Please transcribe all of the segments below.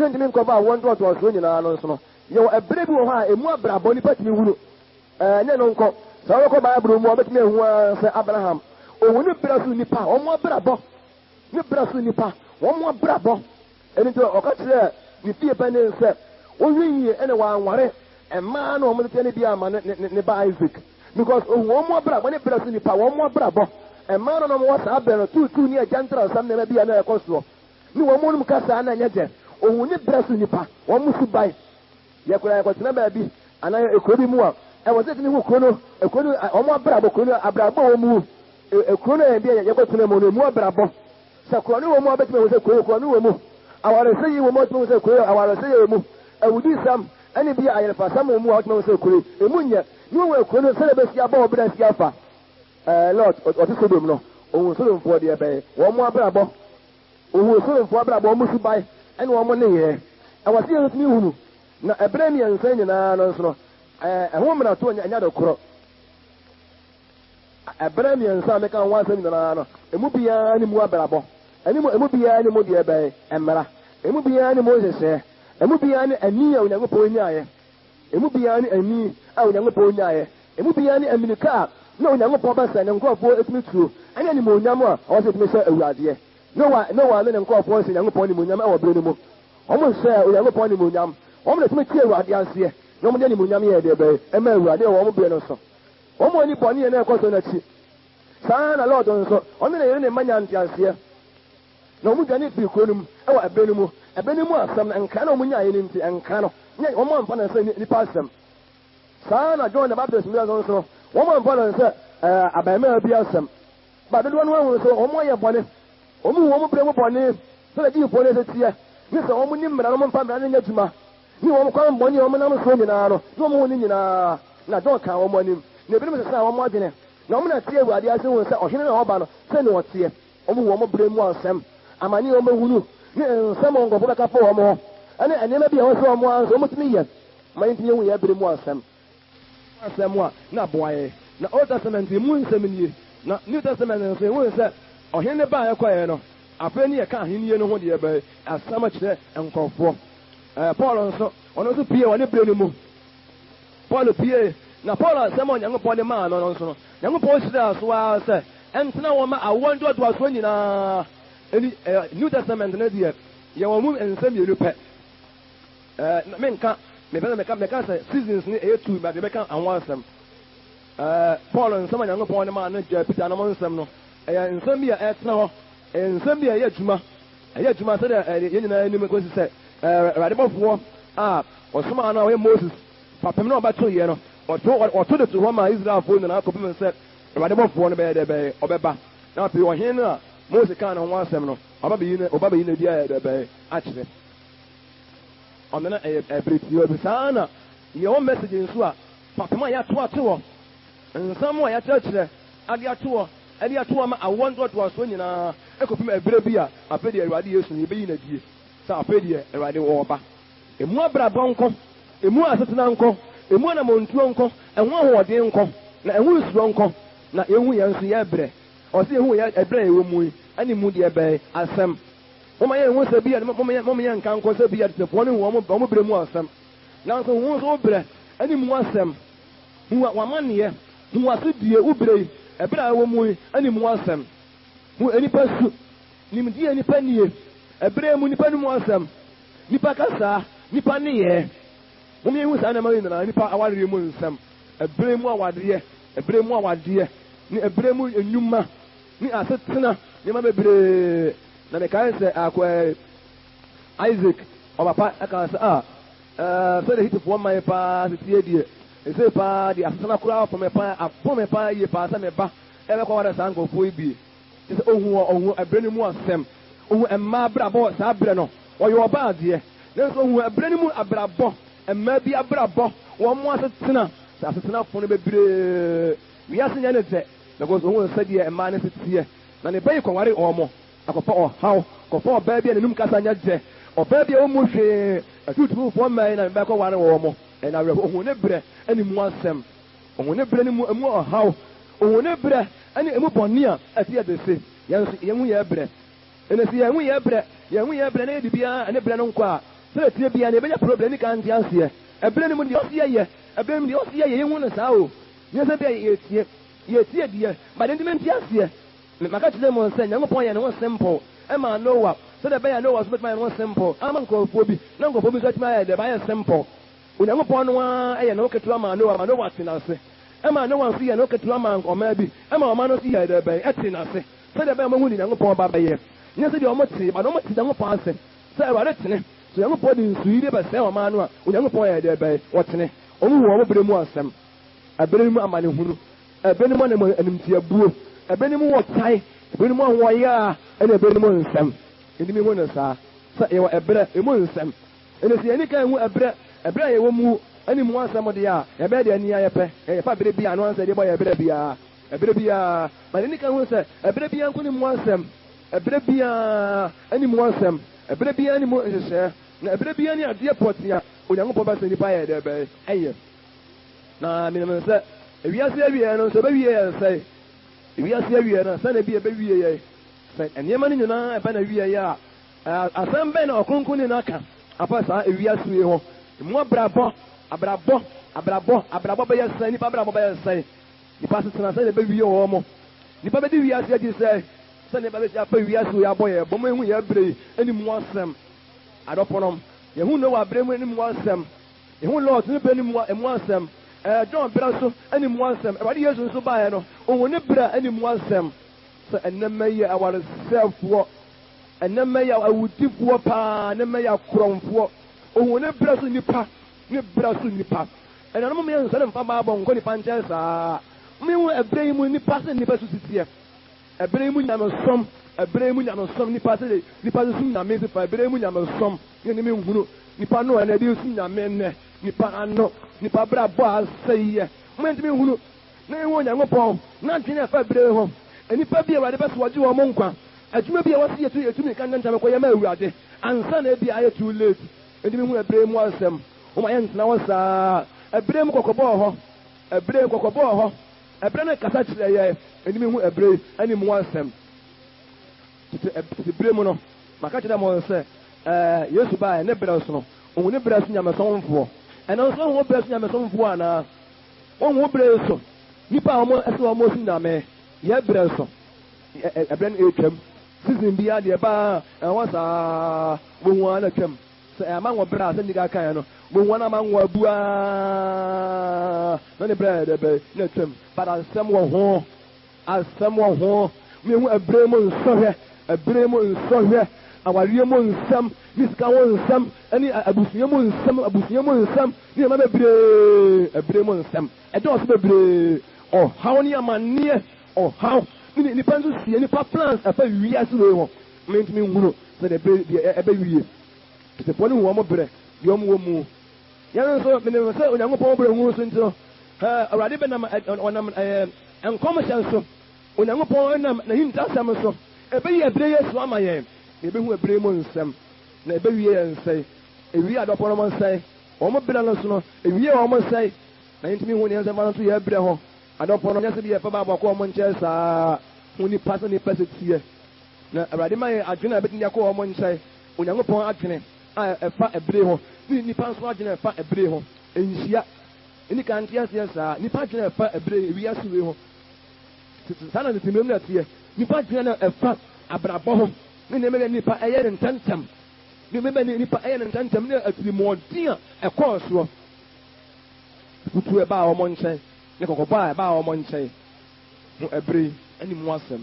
Send me cover one to us when you are you a brave one, a more braboni petty wulu. Uncle, so I go by a broom, but me who say Abraham. Oh, when you press nipa, one more brabo. You press nipa, one more brabo. And into a catcher, you see a penny and say, only anyone worry, a man or military be a man by Isaac. Because one more brabo, when you press nipa, one more brabo. A man on what's up there, two near gentle, something maybe another costume. No one more cast an agent. Oh, when you press nipa, one must buy. Yakura was never be, and I could be more. I was taking a chrono, a chrono, a more brabo, a brabo move, a chrono and be a yakotuno, more brabo. So, chrono more better was a chrono move. I want to say you were more to say, I want to say you move. I would do some, any be I for some more out of so quick. A munya, you will chrono celebrate your bob and Yafa. Lord, or to say, no, oh, so for the bay, one more brabo, oh, so for brabo, must buy, and one money here. I was here with you. Na ebremi ansenya na no so ehom na to anya da koro ebremi ansa me kan wansem na no emu bia ni mu abrabo emu bia ni mu de ebe emra emu bia ni mo sese emu bia ni ani a onyankopon nyaaye emu bia ni ani a onyankopon nyaaye emu bia ni aminika na onyankopon ba sa ne nkofo etimi tuo anya ni mo nyam a o se etimi se awurade no wa ne nkofo se onyankopon ni mo nyam a wo bre ni mo o mo se onyankopon ni mo nyam o mo tumi tie awurade anse no mo ni mo nyam ye de be e ma awurade o mo bre no so o mo ni boni na ekoso na chi saa na lord nso o me na yere ne manya ntianse na mo gane bi konum e wa ebenimu asam na nka na mo nya ye ni nti nka no nya o mo amfa na se ni pasam saa na John the Baptist mi nso o mo amfa na se abama bi asam ba do no ho so o mo ye bone o mo bre mo bone so da ji fo ne se tie ni se o mo ni mmara no mo mfa mmara nya djuma ni wo mo kwan boni wo mo nam so nyina no no mo ni nyina na John ka wo mo anim na ebi mo se sa wo mo adene na wo na tie awurade ase wo se ohene na oba no se ne wo tie o mo bre mu asam amani o mo hunu ni nsam ngo bo ka fo wo mo ane enema bi ho so mo anso mo timi ye ma yin tinye wu ye bre mu asam a na boaye na Old Testament mu nsam ni na New Testament nso wo se ohene ba ya kwaye no afa ni ye ka ahene ye no ho de be asam kire enkofo Paul nso ono so pie woni bre ni mu Paul pie na Paul asam onyankopon de ma no nso no nyankopon sira so wa se entena wo ma awondo do aso nyina eni New Testament na die ye wo mu ensam ye lupe menka meka se seasons ni e2 ba de beka anwansam Paul nsam nyankopon de ma no ja Peter na mo nsam no ensam bi etena ho ensam bi ye adwuma se de ye nyina ni me ko se radibofo osoma na we Moses papem na obato ye no oto de to Roma Israel fo na akopem se radibofo no be de be obeba na pe ohen na Moses kan no wansem no obaba yi na dia de be akire onena ebreti obi sana ye o message nso a papem ya to ato nsam ya chire ade ato ma awondo to aso nyina ekopem ebre bi a apedi Awurade Yesu ni be yi na die sa apedi Awurade wo ba emu abrabon nko emu asetena nko emu na montuo nko enwo ahode nko na enwo usuro nko na ehu ya nso ya bre o se ehu ya ebre ewo mu ani mu de ebe asem mo ya enwo se bia mo ya nka nko se bia de fo ne wo mo bre mu asem na nso wo so bre ani mu asem hu wa manne hu asudie ubre ebre ewo mu ani mu asem hu enipa su nimdi enipa nie ebre mu nipa mu asem nipa kasa nipa ne ye mo me hu sa na ma na nipa aware mu nsam ebre mu awade ni ebre mu enuma ni asetena ni ma bebre na me kan se akwa Isaac o papa aka se so de hitifo ma pa se tie die ese pa di asetena kura po me pa ye pa sa me ba e be ko wada sa nkofo ibi se ohu ebre ni mu asem ohu emma brabo sa bre no oyo ba ade nenso ohu ebre ni mu abrabo emma bi abrabo wo mo asetena sa asetena fo no bebre wi asenya ne te because ohu se die emma ne tie na ne bayi kware omo akopa haw kofa ba bia nenum kasa nya je oba bia o mu hwe atutu fo mai na be ko ware wo mo na we ohu ne bre ani mu asem ohu ne bre ni mu haw ohu ne bre ani emu bonia ati adese yenhu ye bre ene si yenhu ye bre na bibia ane bre no nkwa sɛ tie bia ne ɛbɛnya problem ne ka nte aseɛ ɛberɛ no mu deɛ ɔsi yɛ ɛberɛ mu deɛ ɔsi yɛ yɛhu no saa o nyɛ sɛ bia yɛtie deɛ but ɛnti mente aseɛ maka kyerɛ mu sɛ Nyankopɔn yɛ ne ho simple ɛma Noah sɛdeɛ ɛbɛyɛ Noah so bɛtumi ayɛ ne ho simple ama nkurɔfoɔ bi na nkurɔfoɔ bi nso atumi ayɛ deɛ ɛbɛyɛ simple Onyankopɔn no a ɛyɛ ne ho ketewa ma Noah ate n'ase ɛma Noah nso yɛ ne ho ketewa ma ɔma bi ɛma ɔma no nso yɛ deɛ ɛbɛyɛ ɛte n'ase sɛdeɛ ɛbɛyɛ ɔmahu ne Nyankopɔn ba bɛyɛ nyɛ sɛ deɛ ɔmo te but ɔmo te Nyankopɔn ase sɛ Awurade tene so Nyankopɔn de nsuyi de bɛsɛe ɔma no a Onyankopɔn yɛ deɛ ɛbɛyɛ wɔtene ɔmo hu ɔmo bere mu asɛm ɛbere mu amanehunu ɛbere mu animtiabuo ɛbere mu wɔtae ɛbere mu ahoɔyɛ a ɛne ɛbere mu nsɛm ɛnim hu no saa sɛ yɛwɔ ɛberɛ ɛmu nsɛm ɛne sɛ yɛni ka ɛhu ɛberɛ a yɛwɔ mu ɛne mu asɛm deɛ a yɛbɛyɛ deɛ ani ayɛpɛ yɛfa berɛ bi a no ansɛ deɛ bɔ yɛberɛ biara ɛberɛ biara ma yɛni ka hu sɛ ɛberɛ biara nko ne mu asɛm ɛberɛ biara ɛne mu asɛm ɛberɛ biara ne mu nhyehyɛ na ɛberɛ biara ne adeɛ pɔtea Onyankopɔn bɛsɛ nipa yɛ deɛ ɛbɛyɛ ɛyɛ na menim sɛ ewiase awie no nso ɛbɛwie yɛ nsɛe ewiase awie no sɛ na bi ɛbɛwie yɛ sɛ nneɛma no nyinaa ɛbɛ na wie yɛ a asɛm bɛn na ɔkronkron ne n'aka apa saa ewiase yi hɔ mu abrabɔ bɛyɛ sɛe nipa abrabɔ bɛyɛ sɛe nipa asetena sɛ na ɛbɛwie wɔ mo nipa bɛdi wiase adi sɛ nipa bɛsi apa wiase yɛ abɔ yɛ bɔmɔ ehu yɛ bere ɛni mu asɛm adɔpɔnɔm yɛhu no wɔ abere mu ɛni mu asɛm yɛhu lɔɔt ne bɛ ɛni mu asɛm John bra so ɛni mu asɛm Awurade Yesu nso baeɛ no ohun ne bra ɛni mu asɛm sɛ ɛnɛmɛ yɛ awaresɛfoɔ ɛnɛmɛ yɛ awudifoɔ paa ɛnɛmɛ yɛ akorɔmfoɔ ohun ne bra so nipa ɛnanom yɛ nsɛm mfa baabɔ nkɔ nipa nkyɛn saa mehu ɛbrɛ yi mu nipa sɛ nipa so sitiɛ ɛbrɛ yi mu nyamesom nipa sɛ nipa so sum nyame sifa ɛbrɛ yi mu nyamesom yɛ ne menhunu nipa no ɛna ɛde sum nyame nnɛ nipa ano nipa bra bɔ asɛyɛ mɛntimi hunu na ehu Onyankopɔn na ntwene ɛfa bere ho nipa bi Awurade bɛso wɔgye wɔn mo nkwa adwuma bi a wɔsi yɛtumi ka ntam kɔ yɛ ma Awurade ansa na ebi ayɛ too late ntimi hu ɛbere mu asɛm wɔn ayɛ ntena wɔ saa ɛbere mu kɔkɔbɔɔ hɔ ɛbere no kasa kyerɛ yɛ ntimi hu ɛbere ɛne mu asɛm tete ɛbere mu no maka kyerɛ mo sɛ Yesu baa ne bere so no ohun ne bere so Nyamesɔnfoɔ ɛna nso wɔn bere so Nyamesɔnfoɔ anaa wɔn bere so nipa a wɔn ɛsɛ wɔn si nyame yɛ bere so ɛbere no etwam season bi adeɛ baa ɛwɔ saa wɔn wɔn ana twam sɛ ɛma wɔn bere a sɛ nika kan no wɔn wɔn ama wɔn abua na ne bere yɛ dɛbɛ na twam but asɛm wɔ ho mehu ɛbere mu nsɔhwɛ awareɛ mu nsɛm ne sika ho nsɛm ɛne abusua mu nsɛm ne ɛma bebree ɛbere mu nsɛm ɛdɔɔso bebree ɔhaw ne amanneɛ ɔhaw ne nipa nso sie nipa plans ɛfa wiase wei hɔ mentumi nhunu sɛ deɛ ɛbɛwie tetefoɔ ne hu wɔn berɛ deɛ ɔmo wɔ mu yɛn nso menim sɛ Onyankopɔn berɛ hu so nti no Awurade bɛnam ɔnam nkɔmhyɛ so Onyankopɔn nam n'ahintasɛm so ɛbɛyi ɛberɛ yɛ so ama yɛn na ebehu ɛberɛ mu nsɛm na ebewie yɛ nsɛe ewie adɔpɔ no nsɛe wɔn berɛ no so no ewie wɔn nsɛe na yɛntumi hu ne nsɛm no nso yɛ berɛ hɔ adɔpɔ no nyɛ sɛ bi yɛ fɛ baabɔ kɔ wɔn nkyɛn saa hu nipa sɛ nipa sɛ tie na Awurade ma yɛ adwene a ɛbɛtumi akɔ wɔn nkyɛn Onyankopɔn adwene a ɛfa ɛberɛ hɔ ne nipa nso adwene ɛfa ɛberɛ hɔ nhyia ɛni ka nte aseɛ saa nipa adwene ɛfa ɛberɛ wiase wei hɔ saa na tete mmerɛ mu na teɛ nipa adwene na ɛfa abrabɔ hɔ ne nneɛma yɛ nipa ɛyɛ ne ntɛntɛm ne nneɛma yɛ nipa ɛyɛ ne ntɛntɛm ne atirimɔden a ɛkɔɔ soɔ kutu ɛbaa wɔn nkyɛn ne kɔkɔbɔ a ɛbaa wɔn nkyɛn ho ɛbere ɛne mu asɛm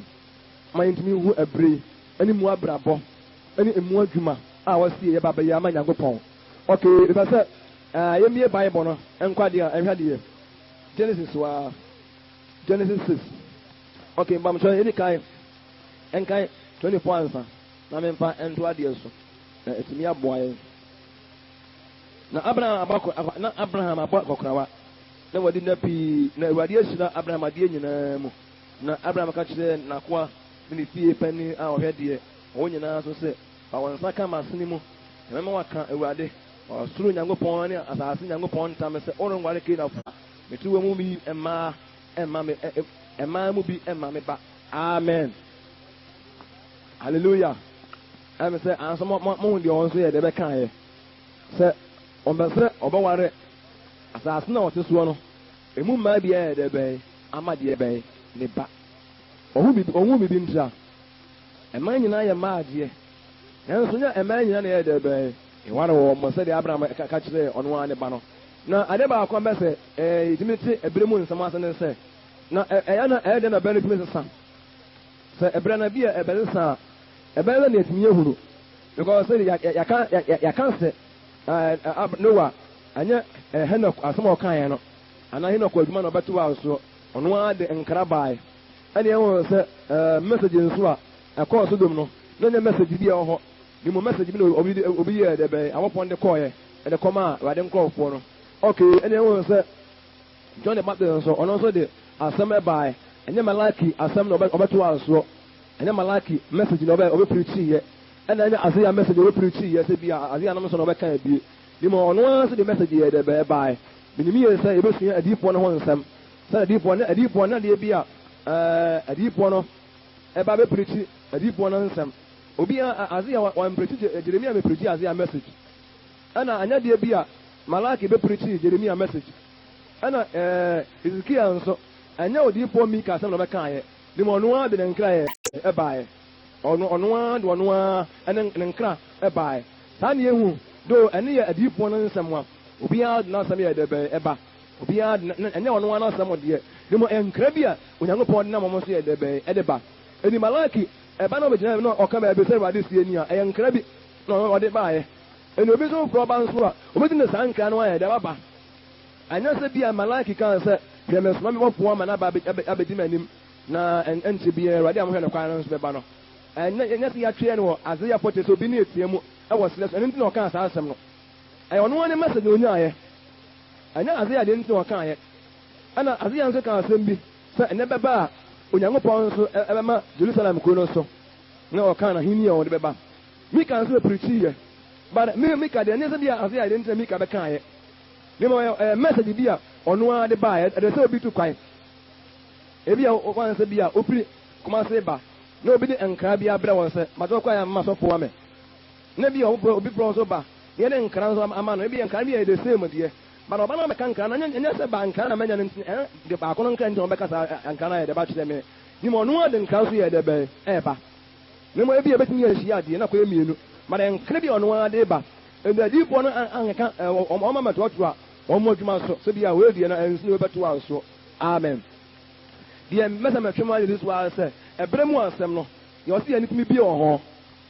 ma yɛntumi hu ɛbere ɛne mu abrabɔ ɛne emu adwuma a wɔsi yɛ ba bɛyɛ ama Nyankopɔn okay nipa sɛ yɛmie Bible no ɛnkɔ adeɛ a ɛhwɛ adeɛ Genesis 6 okay mbamkyɛn yɛdi kan ɛnkan 24 ansa na memfa ɛnto adeɛ so na ɛtumi aboa yɛn na Abraham abɔ kɔkorawa na wɔde na pii na Awurade ahyira Abraham adeɛ nyinaa mu na Abraham ka kyerɛ n'akoa ne fie pani a ɔhwɛ deɛ wɔn nyinaa so sɛ wɔn nsa ka masene mu ɛmɛma waka Awurade ɔsoro Nyankopɔn ne asase Nyankopɔn ntam sɛ ɔrenware Kenafo metu wɔ mu bi mmaa mu bi ɛma me ba amen hallelujah I'm say answer mo deɛ wɔn so yɛ de bɛka yɛ sɛ ɔmbɛsrɛ ɔbɛware asase na ɔte soɔ no emu mmaa bi ayɛ dɛ bɛyɛ ama deɛ bɛyɛ ne ba ɔhu bibi ntira ɛman nyinaa yɛ mmaa adeɛ nanso nyɛ ɛman nyinaa na yɛ dɛ bɛyɛ ɛware wɔ ɔmo sɛdeɛ Abraham ka kyerɛ ɔno ara ne ba no na ade baako a bɛsɛ yɛtumi te ebere mu nsɛm ase ne sɛ na ɛyɛ dɛ na ɛbɛn no tumi sesa sɛ ɛbrɛ na bi a ɛbɛn sesa a ɛbɛn no na yɛtumi ehunu because sɛ yɛka sɛ Noah anyɛ Henok asɛm a ɔka yɛn no anaa Henok adwuma na ɔbɛto wa so ɔno ara de nkra bae ɛne ɛwɔ sɛ message nso a ɛkɔɔ Sodom no na nyɛ message bi a ɛwɔ hɔ ne mu message bi na obi yɛ dɛ bɛyɛ awɔpɔn de kɔɔyɛ ɛde kɔma a Awurade nkurɔfoɔ no okay ɛne ɛwɔ sɛ John the Baptist nso ɔno nso de asɛm ɛbae ɛnyɛ Malaki asɛm na ɔbɛto wa so ɛnyɛ Malaki message na ɔbɛpirikyi yɛ ɛna ɛnyɛ Isaiah message ɔbɛpirikyi yɛ sɛ bi a Isaiah nam nso na ɔbɛka ebie ne mu ɔno ara nso de message yɛ dɛ bɛyɛ bae minim yɛ sɛ yɛbɛsua adiifoɔ no ho nsɛm sɛ adiifoɔ na deɛ bi a adiifoɔ no ɛba bɛpirikyi adiifoɔ no nsɛm obi a Isaiah wɔmpirikyi Jeremia bɛpirikyi Isaiah message ɛna anya deɛ bi a Malaki bɛpirikyi Jeremia message ɛna Ezekiel nso ɛnyɛ odiifoɔ Mika asɛm na ɔbɛka yɛ ne mu ɔno ara de ne nkra yɛ ɛbae ɔno ara de ɔno ara ɛne ne nkra ɛbae saa ne yɛhu do ɛne yɛ adiifoɔ no nsɛm a obiara de n'asɛm yɛ dɛbɛ ɛba obiara ɛnyɛ ɔno ara n'asɛm deɛ ne mu nkra bi a Onyankopɔn de nam ɔmo so yɛ dɛbɛ ɛde ba ɛni Malaki ɛba na ɔbɛgyina na ɔka baabi sɛ Awurade sie ni a ɛyɛ nkra bi na ɔde baeɛ ɛni obi nso foro ɔba nso a obɛdi ne saa nkra no ayɛ dɛ waba anyɛ sɛ bi a Malaki kan sɛ hwɛmɛsoma mi wɔfoɔ ama n'aba abɛdi m'anim na ɛnti bi Awurade a mohwɛ no kwan no nso bɛba no ɛnyɛ sɛ yɛatweɛ no wɔ Isaiah 40 sɛ obi ne etie mu ɛwɔ silɛ so ɛno nti na ɔka saa asɛm no ɛyɛ ɔno ara ne message na onyaayɛ ɛnyɛ Isaiah deɛ nti na ɔkaayɛ ɛna Isaiah nso ka asɛm bi sɛ ɛnɛ bɛba a Onyankopɔn nso ɛbɛma Jerusalem kuro no so na ɔka na hini a ɔde bɛba Mika nso bɛpirikyi yɛ but Mika deɛ ɛnyɛ sɛ bi a Isaiah deɛ nti na Mika bɛkaayɛ ne ma message bi a ɔno ara de baeɛ ɛde sɛ obi tu kwan ebi a wɔn sɛ bi a opiri Kumase ba na obi de nkra bi abrɛ wɔn sɛ matɔ kwan a mma sɔfo ame na bi a obi brɔ nso ba yɛ de nkra nso ama no ebi nkra bi yɛ de same deɛ but ɔba na ɔbɛka nkra na nyɛ sɛ ba nkra na mɛnya no nti de baako no nkra nti ɔbɛka saa nkra na yɛ de ba kyerɛ me ni ma ɔno a de nkra nso yɛ de bɛ ɛɛba ne mo ebi ebɛtumi yɛ ahyia adeɛ na kɔyɛ mmienu but nkra bi ɔno a de ba ɛdi adiifoɔ no ankeka ɔma mɛtoɔtoɔ a wɔn adwuma so sɛ bi a wɔadie na ɛnso na wɔbɛto a so amen deɛ mɛsɛ mɛtwe mu ayɛ de so ara sɛ ɛbrɛ mu asɛm no yɛ ɔsi yɛ nitumi bi wɔ hɔ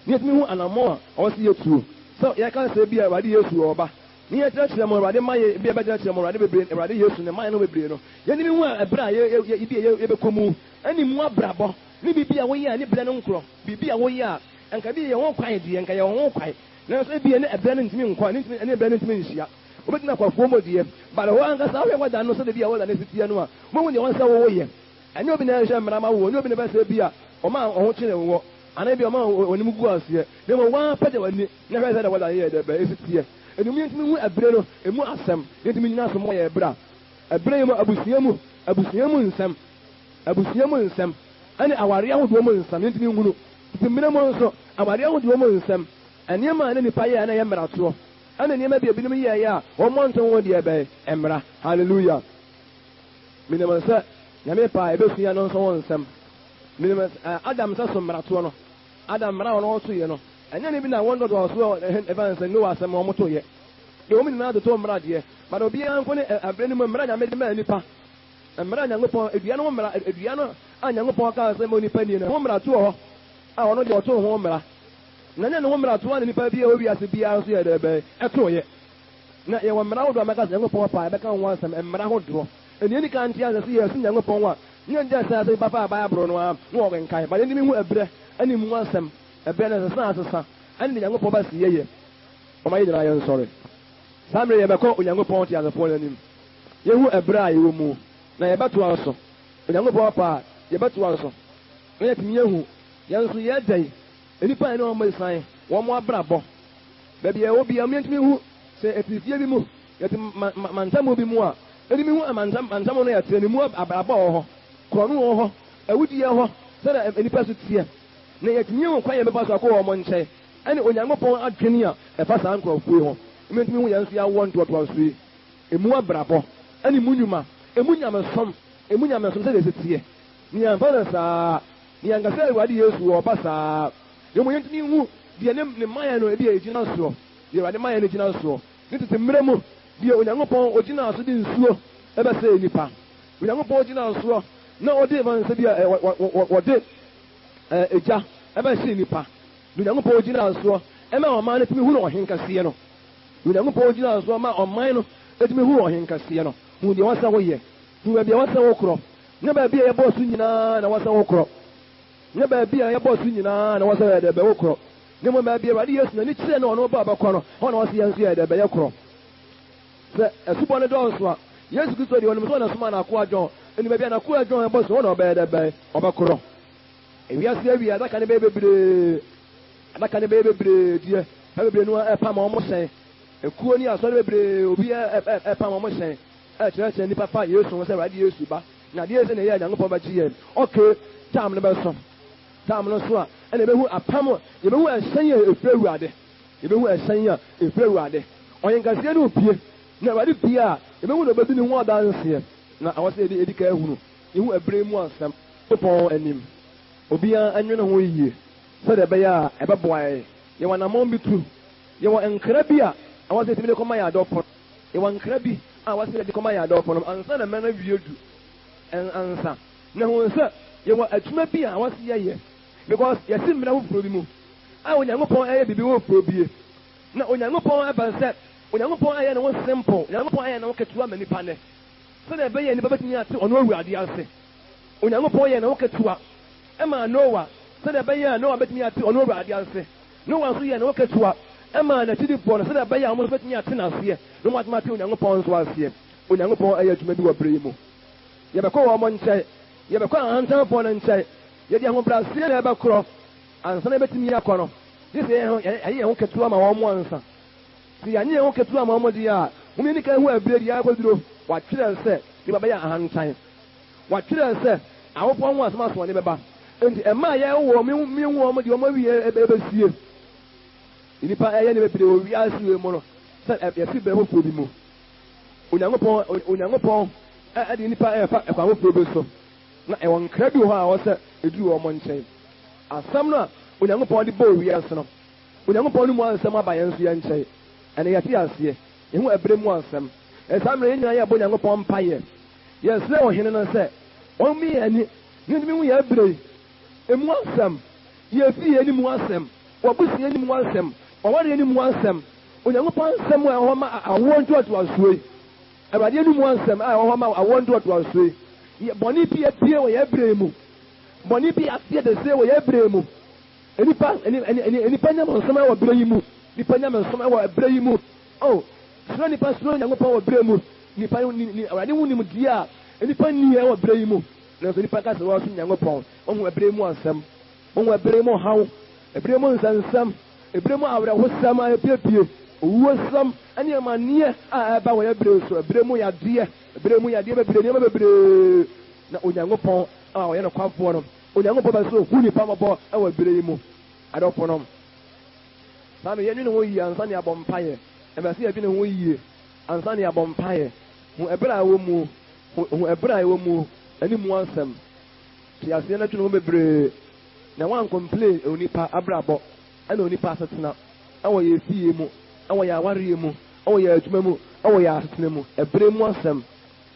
ne yɛtumi hu anammɔ a ɔsi yɛ tuo sɛ yɛka sɛ bi a Awurade Yesu wɔ ɔba ne yɛkyerɛkyerɛ mu Awurade ma yɛ bi a bɛkyerɛkyerɛ mu Awurade bebree Awurade Yesu ne mayɛ no bebree no yɛnimi hu a ɛbrɛ a yɛbɛkɔ mu ɛne mu abrabɔ ne biribi a wɔyɛ a ne brɛ no nkorɔ biribi a wɔyɛ a nka bi yɛ wɔn kwan deɛ nka yɛ wɔn kwan nanso ebi ne ɛbrɛ no ntumi nkɔ ne brɛ no ntumi nhyia obɛtumi akɔfoɔ mu deɛ bala hɔ ankasa woyɛ wɔda no sɛde bi a wɔda ne sitiɛ no a wɔn deɛ wɔn sɛ wɔyɛ ɛnyɛ obi na ɛhyɛ mmara ma wo ɛnyɛ obi na bɛsɛ bi a ɔma ɔho kyerɛ wɔ ana bi ɔma onim gu aseɛ na mo wɔn apɛgya w'ani na hwɛ sɛ dɛ wɔda yɛ dɛ bɛ esitiɛ ɛnum yɛntumi hu ɛbrɛ no emu asɛm yɛntumi nyina asɛm wɔyɛ ɛbrɛ a ɛbrɛ yi mu abusua mu nsɛm ɛne awareɛ ahodoɔ mu nsɛm yɛntumi hu no tìmínà mu nso awareɛ ahodoɔ mu nsɛm nneɛma a ne nipa yɛ a na yɛ mmeratoɔ ɛna nneɛma bi ebinom yɛ a wɔn mmɔnten wɔn deɛ bɛyɛ mmara hallelujah minimum sɛ nyame pa ebesua no nso wɔn nsɛm minimum Adam sɛ so mmeratoɔ no Adam mmara wɔn ɔso yɛ no ɛnyɛ ne bi na wɔn dɔdɔ ɔso ɛfɛn sɛ Noah asɛm wɔn to yɛ deɛ wɔn nyinaa de to mmara deɛ but obiara nko ne abere no mu mmara nyame de maa nipa mmara Nyankopɔn edua no a Nyankopɔn kaa sɛ mo nipa nie no ho mmara to hɔ a ɔno deɛ ɔto ho mmara na nyɛ ne ho mmara to a ne nipa bi a owi ase biara nso yɛ dɛ bɛyɛ ɛto yɛ na yɛwɔ mmara ahodoɔ a mɛka sɛ Nyankopɔn pa ɛbɛka ho asɛm mmara ahodoɔ ɛnua ni ka nte asɛ sɛ yɛsu Nyankopɔn a nyɛ gya sɛ asɛ papa abaya borɔ no a na wɔkenkae ba yɛde hu ɛbrɛ ɛne mu asɛm ɛbrɛ no sesa asesa ɛne ne Nyankopɔn ba si yɛyɛ ɔma yɛ nyinaa yɛnsɔre saa mmerɛ yɛbɛkɔ Onyankopɔn te asefoɔ no anim yɛhu ɛbrɛ a yɛwɔ mu na yɛbɛtoa so Onyankopɔn pa yɛbɛtoa so na yɛtumi yɛhu yɛn nso yɛdɛn nnipa a ɛne wɔn san wɔn mo abrabɔ baabi a ɛwɔ bi a yɛntumi hu sɛ ɛtifie bi mu yɛte mantam bi mu a ɛnimi hu mantam no yɛte ne mu abrabɔ wɔ hɔ korɔno wɔ hɔ awudie hɔ sɛdeɛ nnipa so teɛ na yɛtumi hu kwan yɛbɛfa so akɔ wɔn nkyɛn ɛne Onyankopɔn adwene a ɛfa saa nkurɔfoɔ hɔ mentimi hu yanso ya won to asui emu abrabo ani munyuma emu nyamesom se de setie ni anfana sa ni angasa Awurade Yesu wo basa ye mo yentimi hu de ne maya no ebi ejina so ye Awurade maya no ejina so ni tete mremu de Onyankopɔn ojina so de nsuo ebe se nipa Onyankopɔn ojina so na ode van se bia wode eja ebe se nipa Onyankopɔn ojina so ema ɔman no timi hu no ɔhenkase no Onyankopɔn ojina so ma ɔman no etimi hu ɔhenkase no hu de wasa wo ye hu bia wasa wo kro na ba bia ye boss nyina na wasa wo kro na ba bia ye boss nyina na wasa de be wo kro ne mo ba bia Awurade Yesu na ni kire na ɔno ba bakɔ no ɔna wasa yanso ye de be ye kro se esubɔ ne dɔnso a Yesu Kristo de ɔno so na soma na akoa John eni ba bia na akoa John ye boss ɔna ɔba de be ɔbɛkro ewiase awia adaka ne be bebre die bebre no epa ma ɔmo hyɛn ekuo ni asɔre bebre obi epa ma ɔmo hyɛn kyerɛ nipa pa Yesu wo sɛ Awurade Yesu ba na de ese na yɛ Nyankopɔn ba gye okay tam no bɛso tam no so a ɛna behu apam ye behu ɛhyɛn yɛ efiri Awurade ye behu ɛhyɛn yɛ efiri Awurade ɔyenkaseɛ no pie na Awurade pie a ye behu na obebi ne ho adanseɛ na awɔsɛ edi ka ehunu yehu ebre mu asɛm pɔn anim obi anwene ho yie sɛ de bɛyɛ a ɛbɛboa yɛ wɔ namɔn bi tu yɛ wɔ nkra bi a awɔsɛ timi de kɔma yɛ adɔpɔ yɛ wɔ nkra bi a awɔsɛ de kɔma yɛ adɔpɔ no ansa na mɛna wie du ansa na ho sɛ yɛ wɔ atuma bi a awɔsɛ yɛ because yɛsi mmira foforɔ bi mu a Onyankopɔn ɛyɛ bibi wɔ foforɔ bie na Onyankopɔn ɛba sɛ Onyankopɔn ɛyɛ ne ho simple Onyankopɔn ɛyɛ ne ho ketewa ma nipa ne sɛ de bɛyɛ nipa bɛtumi ate ɔno Awurade ase Onyankopɔn yɛ ne ho ketewa ɛma Noah sɛ de bɛyɛ Noah bɛtumi ate ɔno Awurade ase Noah nso yɛ ne ho ketewa ɛma n'akyidifoɔ no sɛ de bɛyɛ a wɔn bɛtumi ate n'aseɛ na wɔn atumi ate Onyankopɔn nso aseɛ Onyankopɔn ɛyɛ adwuma bi wɔ bere yi mu yɛbɛkɔ wɔn nkyɛn yɛbɛkɔ ahantanfoɔ no nkyɛn yɛde ahobrɛaseɛ na ɛbɛkorɔ ansa na ɛbɛtumi akɔ no gye sɛ ɛyɛ ho ketewa ma wɔn mo ansa sɛ yɛanyɛ ho ketewa ma wɔn deɛ a wɔn ani ka ho abire deɛ akɔduro wɔatwerɛ sɛ nipa bɛyɛ ahantan wɔatwerɛ sɛ awopɔ ho asɛm asoɔne bɛba nti ɛma yɛwɔ mi hu wɔn deɛ wɔn awie ɛbɛsie nipa ɛyɛ ne bebree wɔ wiase wɔ mu no sɛ yɛsi bɛɛ foforɔ bi mu Onyankopɔn ɛde nipa ɛfa ɛkwan foforɔ bi so na ɛwɔ nkra bi wɔ hɔ a wɔsɛ eduru wɔn nkyɛn asɛm no a Onyankopɔn de bɔɔ wiase no Onyankopɔn no mu asɛm aba yɛn nso yɛn nkyɛn ɛne yɛte aseɛ yɛhu ɛbrɛ mu asɛm ɛsaa mmerɛ yɛn nyinaa yɛbɔ Onyankopɔn mpayɛ yɛsrɛ ɔhene no sɛ wɔn mi yɛ ani ne ntumi hu yɛ ɛbrɛ emu asɛm yɛfi yɛ anim asɛm wɔbusi anim asɛm wɔwɔre anim asɛm Onyankopɔn asɛm a ɛwɔ ma awoɔ ntoatoasoɔ yi Awurade anim asɛm a ɛwɔ ma awoɔ ntoatoasoɔ yi bɔne bi apue wɔ yɛ ɛbrɛ mu bɔne bi aseɛ de se wɔ yɛ ɛbrɛ mu nipa nyam nsɛm wɔ ɛbrɛ yi mu nipa nyam nsɛm wɔ ɛbrɛ yi mu suro nipa suro Onyankopɔn wɔ ɛbrɛ mu nipa Awurade hu nim die a nipa ni wɔ ɛbrɛ yi mu na so nipa kasa wɔ so Onyankopɔn ɔhu ɛbrɛ mu asɛm ɔhu ɛbrɛ mu haw ɛbrɛ mu nsɛnsɛm ɛbrɛ mu awerɛhosɛm a epiepie owuo sɛm ɛne amanneɛ a ɛba wɔ yɛ ɛbrɛ so ɛbrɛ mu yadeɛ bebree nneɛma bebree na Onyankopɔn a ɔyɛ no kwafoɔ no Onyankopɔn bɛ so hu nipa mɔbɔ ɛwɔ ɛbrɛ yi mu adɔfo no saa no yɛnwe ne ho yie ansa ne abɔ mpayɛ ɛbɛsɛ yɛdwe ne ho yie ansa ne abɔ mpayɛ hu ɛbrɛ a ɛwɔ mu animu asɛm te aseɛ no atwe ne ho bebree na wankɔmplane onipa abrabɔ ɛna onipa asetena ɛwɔ yɛ fie mu ɛwɔ yɛ awareɛ mu ɛwɔ yɛ adwuma mu ɛwɔ yɛ asetena mu ɛbrɛ mu asɛm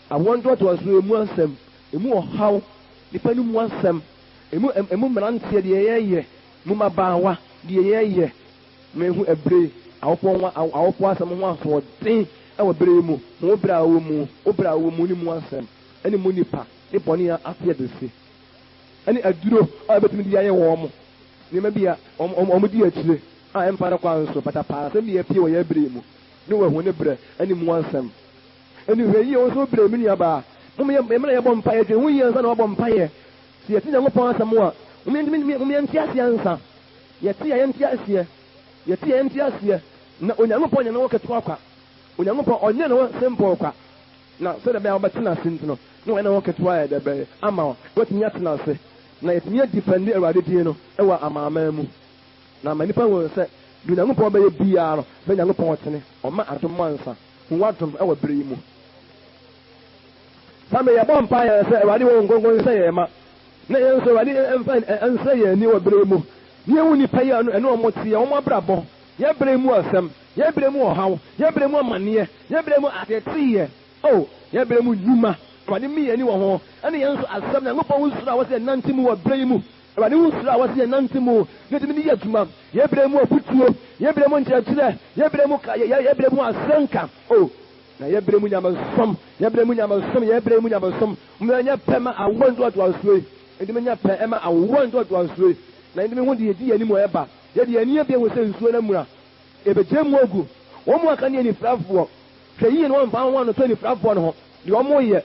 awoɔ ntoatoasoɔ emu asɛm emu ɔhaw nipa no mu asɛm emu mmeranteɛ deɛ yɛyɛ mu mabaawa deɛ yɛyɛ na ehu ɛbrɛ awopɔ asɛm ho asoɔden ɛwɔ brɛ mu ho brɛ a wɔ mu ne mu asɛm ɛne mu nipa ne bɔne aseɛ de se ɛne aduro a ɛbɛtumi de ayɛ wɔn mo nneɛma bi a wɔn di akyire a ɛmpa no kwan so patapaa sɛ bi apue wɔ yɛ brɛ mu ne wɔ ɛho ne brɛ ɛne mu asɛm ɛne hwɛ yie wɔn nso brɛ mu nuabaa mmɛmɛ yɛbɔ mpaeɛ dwe ho yie nsa na wɔbɔ mpaeɛ si yɛte Nyankopɔn asɛm a wɔn yɛnte aseɛ nsa yɛte yɛnte aseɛ na Onyankopɔn nyɛ ne ho ketewa kwa Onyankopɔn ɔnyɛ ne ho simple kwa na sɛ dɛbɛ a wɔbɛtena ase ntino na wɔn ne ho ketewa yɛ dɛbɛ ama wɔtumi atena ase na yɛtumi adifɛnde Awurade din no ɛwɔ amaaman mu na ama nipa wɔn sɛ do Nyankopɔn bɛyɛ biara no bɛ Nyankopɔn tene ɔma adom ansa hu wadom ɛwɔ bere yi mu same yɛbɔ mpa yɛ sɛ Awurade wɔ nkonko sɛ yɛ ma na yɛn nso Awurade ɛnsɛ yɛn ani wɔ bere yi mu ne yɛhu nipa yi ɛne ɔmo teɛ ɔmo abrabɔ yɛ bere mu asɛm yɛ bere mu ɔhaw yɛ bere mu amanneɛ yɛ bere mu ateteeɛ yɛ bere mu nnwuma Awurade mi yɛn ani wɔ ho ɛne yɛn nso asɛm Nyankopɔn wo suro a wɔsɛ nante mu wɔ bere yi mu Awurade wo suro a wɔsɛ nante mu ne tumi ne yɛ adwuma yɛ bere mu abutuo yɛ bere mu nkyerɛkyerɛ yɛ bere mu asɛnka na yɛ bere mu nyamesom yɛ bere mu nyamesom yɛ bere mu nyamesom mmanya pɛ ma awo ntoatoasoe ɛdimi nya pɛ ɛma awo ntoatoasoe na ɛdimi ho de yɛdi yɛni mu ɛba yɛde yɛni yɛ bi wɔ sɛ nsuo no mura ebegye mu ogu wɔn mu aka ne anifrafoɔ hwɛ yie na wɔn mfa wɔn ano to anifrafoɔ no ho deɛ wɔn yɛ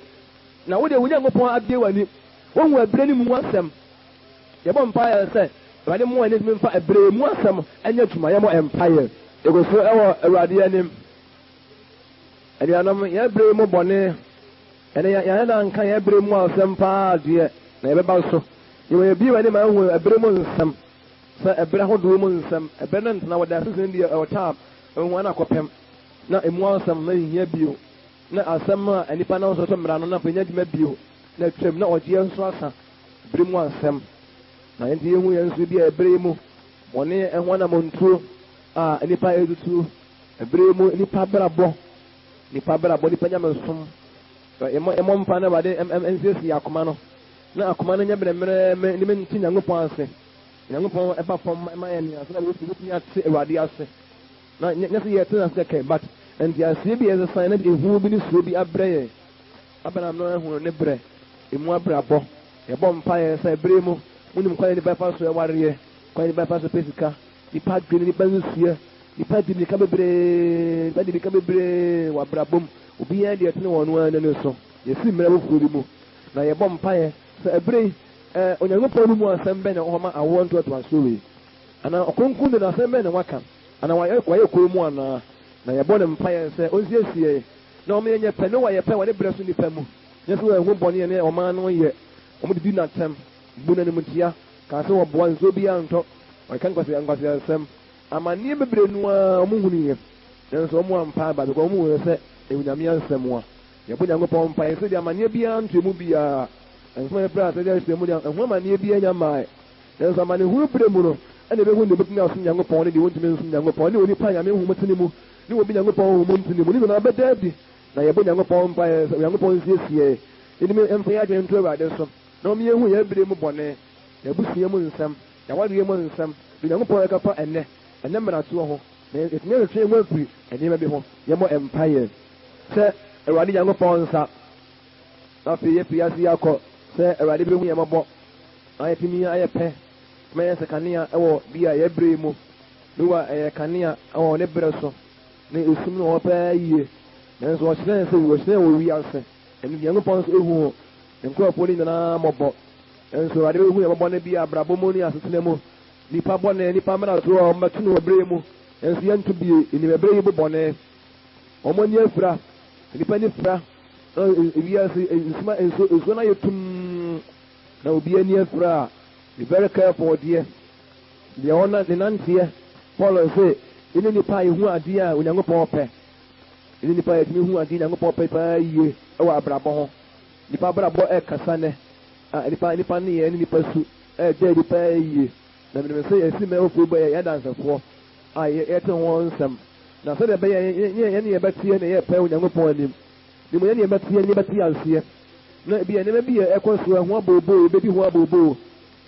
na wode wo Nyankopɔn abie w'ani wɔn hu abire ne mu asɛm yɛbɔ mpaeɛ sɛ Awurade mu ani tumi mfa abire mu asɛm ɛnyɛ adwuma yɛmɔ mpaeɛ egu so ɛwɔ Awurade anim aduanom yɛbere mu bɔne ɛne yɛn na nka yɛbere mu asɛm paa deɛ na yɛbɛba so yɛwɔ yɛbi w'ani ma ɛhu abire mu nsɛm sɛ abire ahodoɔ mu nsɛm abire no ntena wɔde asese deɛ ɛwɔ taa ɛhu ana akɔpɛm na emu asɛm na yihia bio na asɛm a nipa na nso to mmara no na panya dwuma bio na twam na ɔgye nso asa abire mu asɛm na yɛnti yɛhu yɛn nso bi a abire mu bɔne ɛho anamontuo a nipa ɛdutu abire mu nipa brabɔ nipa nyamesom ɛmɔ mpa na Awurade ɛnsiesie akoma no na akoma no nyɛ brɛmmerɛ ne menti Nyankopɔn ase Nyankopɔn ɛba fam ma yɛ nea so na wɔtumi ate Awurade ase na nyɛ sɛ yɛte na sɛ kɛ but nti aseɛ bi ɛsesan na ehu bi ne suo bi abrɛ yɛ abanam no ɛhu ne brɛ emu abrabɔ yɛbɔ mpa yɛ sɛ bere mu wonim kwan nipa fa so ɛwareɛ kwan nipa fa so pɛ sika nipa adwene nipa nsuo nipa di mirika bebree wɔ abrabom obiara deɛ ɛtene wɔn no ano so yɛsi mmerɛ wɔ furo bi mu na yɛbɔ mpa yɛ sɛ ɛbere Onyankopɔn no mu asɛm bɛn na ɔhɔma awoɔ ntoatoasoɔ wei anaa ɔkronkron de n'asɛm bɛn na waka anaa wayɛ kuro mu anaa na yɛbɔ ne mpa yɛ sɛ ɔnsiesie na ɔmo yɛ nyɛ pɛ ne wɔyɛ pɛ wɔde brɛ so nipa mu nyɛ sɛ wɔyɛ ho bɔne ne ɔman no yɛ ɔmo de di n'atɛm bu n'anim tia kaa sɛ wɔboa nsuo bi antɔ ɔka nkwasiasɛm amanneɛ bebree no a ɔmo hunu yɛ nanso ɔmo ampa aba because ɔmo hunu sɛ ewunyame asɛm a yɛbɔ Nyankopɔn mpa yɛ sɛ de amanneɛ biara nto mu biara ɛnso yɛ pɛ asɛ de ahyɛ mu de ɛho amanneɛ biara nya mmaa nanso amanneɛhunu bere mu no ɛna ebehu ne betumi asom Nyankopɔn ne de wɔntumi nsom Nyankopɔn ne onipa nyame hu mutene mu ne obi Nyankopɔn hu mutene mu ne na bɛda bi na yɛbɔ Nyankopɔn mpa yɛ Nyankopɔn siesie edimi ɛmfa yɛ agye nto Awurade so na ɔmo yɛhu yɛ bere mu bɔne yɛbusua mu nsɛm yɛawadeɛ mu nsɛm de Nyankopɔn ɛkapa ɛnɛ mmeratoɔ ho na yɛtumi ɛretwe mu afiri nneɛma bi ho yɛmmɔ mpa yɛ sɛ Awurade Nyankopɔn nsa afei yɛfiri ase akɔ sɛ Awurade bɛhu yɛ mmɔbɔ ayɛtumi ayɛ pɛ tuma yɛ sɛ kanea ɛwɔ bi a yɛbrɛ mu ne wa ɛyɛ kanea ɛwɔ ne berɛ so ne esum no wɔ pɛɛ yie nanso wɔhyerɛn sɛ wɔhyerɛn wɔ wiase ɛno Nyankopɔn nso ehu nkurɔfoɔ no nyinaa mmɔbɔ nanso Awurade bɛhu yɛ mmɔbɔ no bi abrabɔ mu ne asetena mu nipa bɔne nipa mmeratoɔ a ɔmmɛto no wɔ berɛ mu nanso yɛnto bie enimɛberɛ yi bobɔne ɔmo ani afira nipa ni fira wiase nsuo no ayɛ tum na obi ani afira a be very careful deɛ deɛ ɔna ne nanteɛ Paul sɛ ɛne nipa a ɛhu adeɛ a Onyankopɔn pɛ ɛne nipa a yɛtumi hu adeɛ Nyankopɔn pɛ paa yie ɛwɔ abrabɔ ho nipa abrabɔ ɛkasa nɛ a nipa ne yɛ ne nipa su ɛgya nipa yie na menim sɛ yɛsi mɛ ofuro bɛ yɛdansafoɔ a yɛte ho nsɛm na sɛdeɛ ɛbɛyɛ yɛne yɛbɛteɛ ne yɛpɛ Onyankopɔn anim ne mu yɛne yɛbɛteɛ ne yɛbɛte aseɛ na bi nneɛma bi yɛ ɛkɔ so ho abooboo ɛbɛdi ho abooboo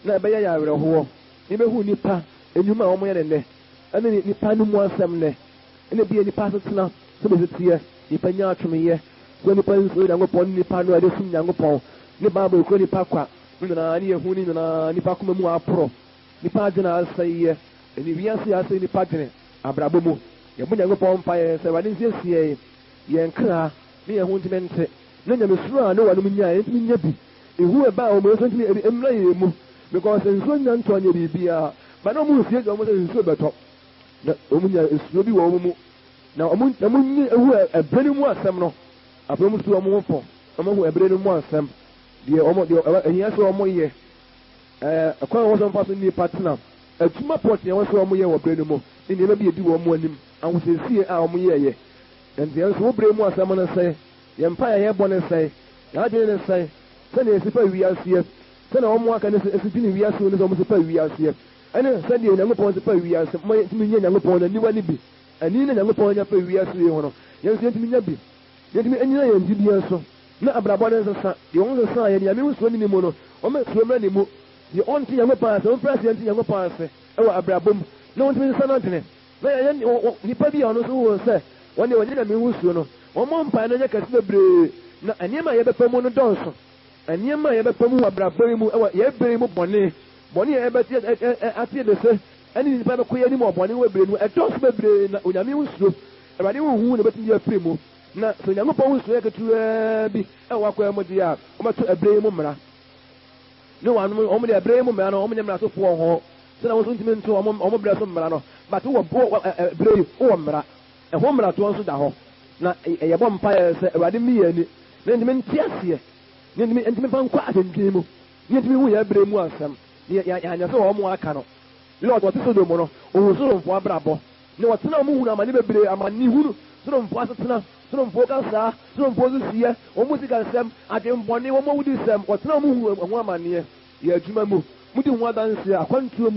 na ɛbɛyɛ yɛ awerɛhoɔ ne bɛhu nipa enyuma a wɔn yɛ nɛ ɛne nipa no mu asɛm nɛ ɛne bi yɛ nipa asetena sɛ bɛsi teɛ nipa nya atwomeyɛ so nipa nso Nyankopɔn ne nipa no a yɛde sum Nyankopɔn ne baabɔ ekuro nipa kwa ne nyinaa ne yɛhu ne nyinaa nipa koma mu aporɔ nipa adwene asɛeɛ ɛne wiase asɛ nipa adwene abrabɔ mu yɛbɔ Nyankopɔn mpa yɛ sɛ wɔde nsiesie yɛn kra ne yɛn ho ntumi nte na nyamesuro a ne wɔ no mu nyaa yɛntumi nya bi ehu ɛba a wɔn nso ntumi mmra yɛn mu because nsuo nya ntɔ nyɛ biribiara ba na ɔmo nsie gya ɔmo sɛ nsuo bɛtɔ na ɔmo nya nsuo bi wɔ ɔmo mu na ɔmo nye ehu ɛbrɛ no mu asɛm no afei ɔmo so ɔmo ho fɔ ɔmo ho ɛbrɛ no mu asɛm deɛ ɛhia sɛ ɔmo yɛ ɛkwan a wɔsɔ mfa so nipa tena adwuma pɔt yɛn wɔsɔ ɔmo yɛ wɔ brɛ no mu ne nneɛma bi edi wɔn mu anim ahosesie a wɔn yɛɛyɛ nti yɛn nso wobere mu asɛm no sɛ yɛn mpa yɛ bɔ ne sɛ yɛn adwene ne sɛ sɛnea esi pa wiaseɛ sɛnea wɔn aka ne sɛ esi ti ne wiase ne sɛ wɔn si pa wiaseɛ ɛne sɛdeɛ Nyankopɔn si pa wiase mo yɛntumi nyɛ Nyankopɔn n'aniwa ne bi ani ne Nyankopɔn nya pa wiase yi ho no yɛn nso yɛntumi nya bi yɛntumi anyina yɛn gyidie so na abrabɔ ne nsesa deɛ wɔn nsesa yɛ nea mehu suo ne mu no wɔn suo mmerɛ ne mu deɛ ɔnte Nyankopɔn ase wɔn prɛse yɛnte Nyankopɔn ase ɛwɔ abrabɔ mu na wɔntumi nsa no ntene na yɛyɛ nipa bi a ɔno nso wɔ sɛ wɔne wɔnyɛ na mehu suo no wɔn mɔ mpae no nyɛ kɛse bebree na nneɛma a yɛbɛpɛ mu no dɔɔso nneɛma a yɛbɛpɛ mu wɔ abrabɔ yi mu ɛwɔ yɛbere mu bɔne a yɛbɛte ateɛ de sɛ ɛne nipa bɛkɔ yɛ anim wɔ bɔne wɔ bebree no ɛdɔɔso bebree na onyame ho suo Awurade ho hu na bɛtumi yɛ afiri mu na sɛ Nyankopɔn ho suo yɛ ketewa bi ɛwɔ akɔyɛ mu deɛ a wɔbɛto ɛbrɛ yi mu mmara ne wɔn de ɛbrɛ yi mu mmara no wɔn nyɛ mmara sofoɔ ho sɛnɛ wɔn nso ntumi nto wɔn brɛ so mmara no but wɔ ɛbrɛ yi wɔ mmara ɛho mmaratoɔ nso da hɔ na yɛbɔ mpaeɛ sɛ Awurade mi yɛ ani na ntumi nte aseɛ na ntumi fa nkɔ adwendwen mu na ntumi hu yɛ ɛbrɛ mu asɛm yɛanyɛ sɛ wɔn aka no lord wɔte so do mu no ohun soromfoɔ abrabɔ na wɔtena wɔn hunu amane bebree amane hunu soromfoɔ asetena soromfoɔ kasa soromfoɔ sisiɛ wɔn mu sika nsɛm adwembɔne wɔn mu awudi nsɛm wɔtena wɔn hunu ɛho amaneɛ yɛ adwuma mu mu di ho adanseɛ akwantuo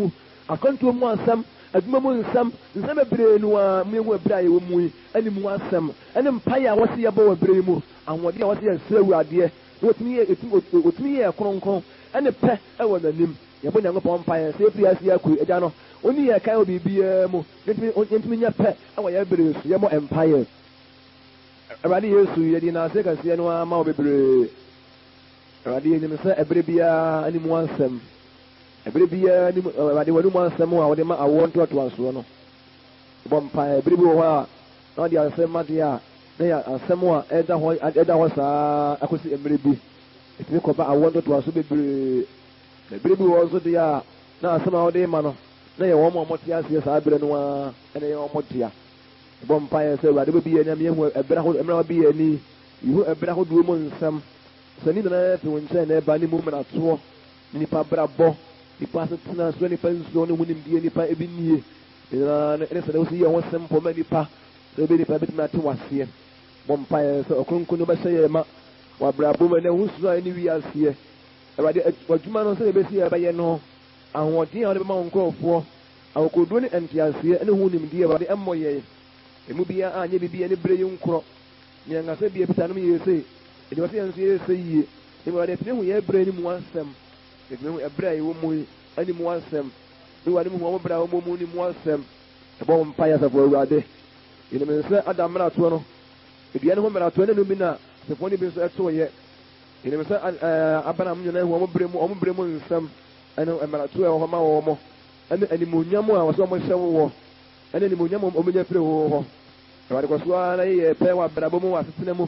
mu asɛm adwuma mu nsɛm bebree no a mu ehu ebere a yɛwɔ mu yi ɛne mu asɛm ɛne mpaeɛ a wɔsi yɛbɔ wɔ ebere yi mu ahoɔden a wɔsi yɛ nsira awuradeɛ na wɔtumi yɛ kronkron ɛne pɛ ɛwɔ n'anim yɛbɔ Nyankopɔn mpaeɛ sɛ efiri ase akɔ agya no oni yɛ kan wɔ biribiara mu yɛntumi nyɛ pɛ ɛwɔ yɛ ebere so yɛbɔ mpaeɛ Awurade Yesu yɛde n'ase kɛseɛ no ama wɔ bebree Awurade yɛnim sɛ ebere biara ɛne mu asɛm ebere biara ni Awurade wɔde mu asɛm a wɔde ma awoɔ ntoatoasoɔ no bɔ mpaeɛ ebere bi wɔ hɔ a na wɔde asɛm adeɛ a na yɛ asɛm a ɛda hɔ saa akɔsi mmerɛ bi ɛtumi kɔba awoɔ ntoatoasoɔ bebree na ebere bi wɔ nso deɛ a na asɛm a wɔde ma no na yɛ wɔn a wɔte aseɛ saa abere no a ɛna yɛ wɔn tea bɔ mpaeɛ sɛ Awurade bɛbi yɛn nyame ehu ɛbrɛ ahodoɔ bi yɛn ni ihu ɛbrɛ ahodoɔ mu nsɛm sɛ ne nyinaa fi wɔn nkyɛn na ɛba ne mu mmeratoɔ nipa brabɔ nipa asetena so nipa nsuo ne ho nimdeɛ nipa ebi nie na ne sɛ wosi yɛ wɔn sɛm pɔmɛ nipa sɛ ebi nipa betumi ate waseɛ bɔ mpaeɛ sɛ ɔkronkron no bɛhyɛ yɛn ma wabrabɔ mu na ɛho suro a ɛne wi aseɛ Awurade wadwuma no sɛ ebesi yɛ ɛbɛyɛ no ahoɔden a wɔde bɛma wɔn nkurɔfoɔ awokoduo ne nteaseɛ ne ho nimdeɛ Awurade ɛmmɔ yɛn emu bia a nye bibi ne bere yi nkorɔ ne ngasa bia pita no yɛ sɛ ɛde wɔsɛ yɛn nso yɛ sɛ yie ne Awurade pene hu yɛ bere ne mu asɛm ɛpene hu ɛbere a yɛwɔ mu yi ɛne mu asɛm ne Awurade mu hu wɔn bere a wɔn mu ne mu asɛm ɛbɔ wɔn mpa yɛ asafo Awurade yɛnim sɛ ada mmeratoɔ no edua ne ho mmeratoɔ ne no bi na asafo ne bi nso ɛtoo yɛ yɛnim sɛ abanam nyinaa hu wɔn bere mu nsɛm ɛne mmeratoɔ a ɛwɔ hɔ ma wɔn ɛne animuonyam a wɔsɛ wɔn hyɛ wɔ ɛne animuonyam a wɔn nya firi hɔ Awurade kɔ so ara na yɛ pɛ wɔ abrabɔ mu wɔ asetena mu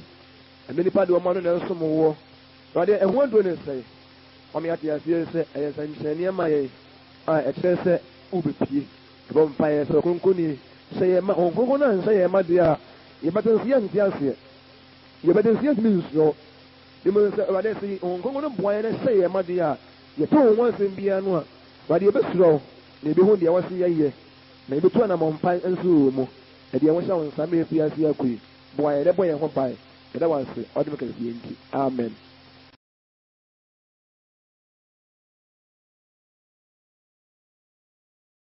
ɛne nipa de wɔn ano na ɛsom wɔ Awurade ɛho aduro ne nsɛe wɔn ate aseɛ sɛ ɛyɛ nsɛnkyerɛnneɛ ma yɛn a ɛkyerɛ sɛ wobɛpie ɛbɔ mpaeɛ sɛ ɔkronkron hyɛ yɛn ma ɔnkronkron no anhyɛ yɛn ma deɛ a yɛbɛte nso yɛnte aseɛ yɛbɛte nso yɛntumi nsuo ɛmu sɛ Awurade sɛ ɔnkronkron no boa yɛn na hyɛ yɛn ma deɛ a yɛpɛ wɔn ho asɛm biara no a Awurade yɛbɛsuro na yɛbɛhu deɛ wɔse yɛyɛ na yɛbɛtu anammɔmpa nso wɔ mu ɛdeɛ wɔhyɛ wɔn nsa ma yɛfiri ase akɔ yi boa yɛn dɛ bɔ yɛn ho pae yɛda wɔn ase ɔde me kɛseɛ nti amen